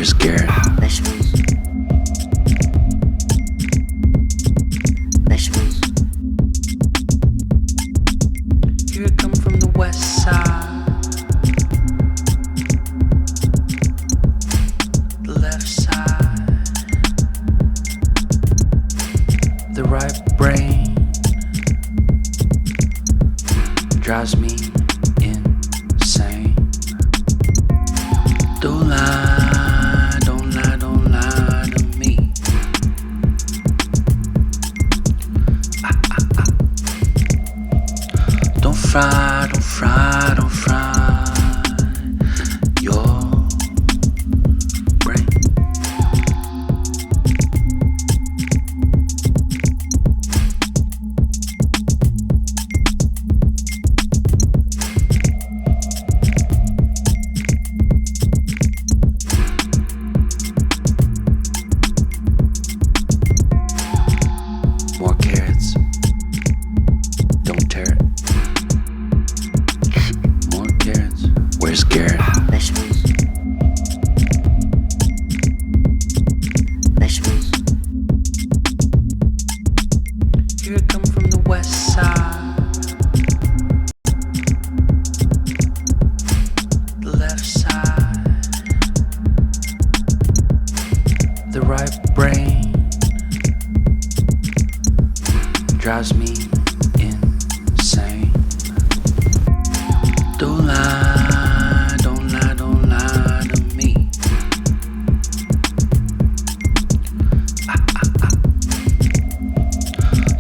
scared. Vegetables. Vegetables. Here I come from the west side, the left side, the right brain drives me insane. Don't lie, don't lie, don't lie to me. Don't fry, don't fry, don't fry your brain. More carrots, don't tear it. More carrots, we're scared. Vegetables. Vegetables. Here I come from the west side, the left side, the right brain drives me insane. Don't lie, don't lie, don't lie to me.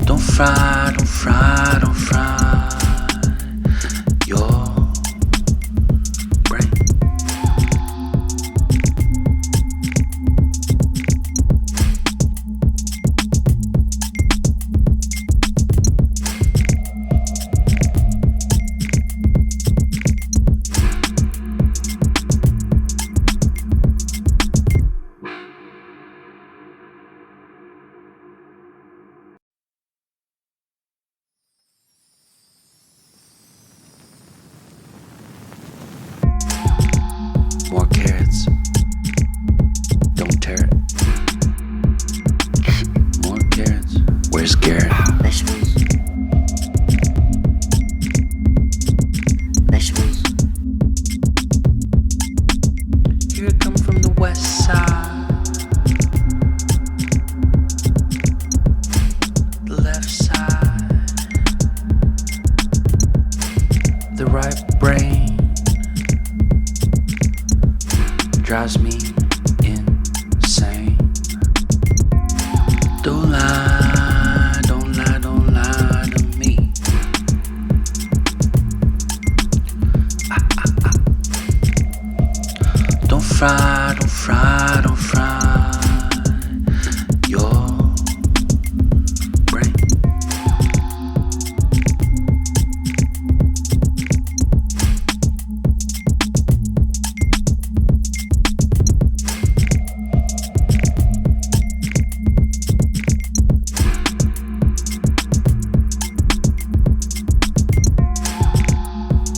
Don't fry, don't fry, don't fry your brain. More carrots, don't tear it. More carrots, we're scared. Vegetables. Vegetables. Here I come from the west side, the left side, the right brain drives me insane. Don't lie, don't lie, don't lie to me. Don't fry, don't fry, don't fry your brain.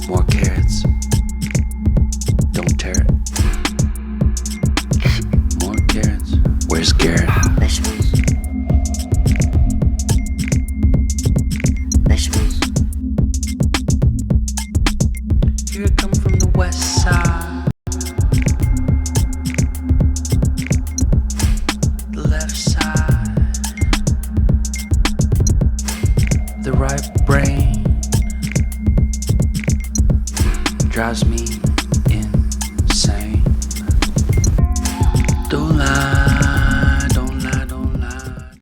More carrots, don't tear it. More carrots, we're scared. Vegetables. Vegetables. Here I come from the west side, the left side, the right brain drives me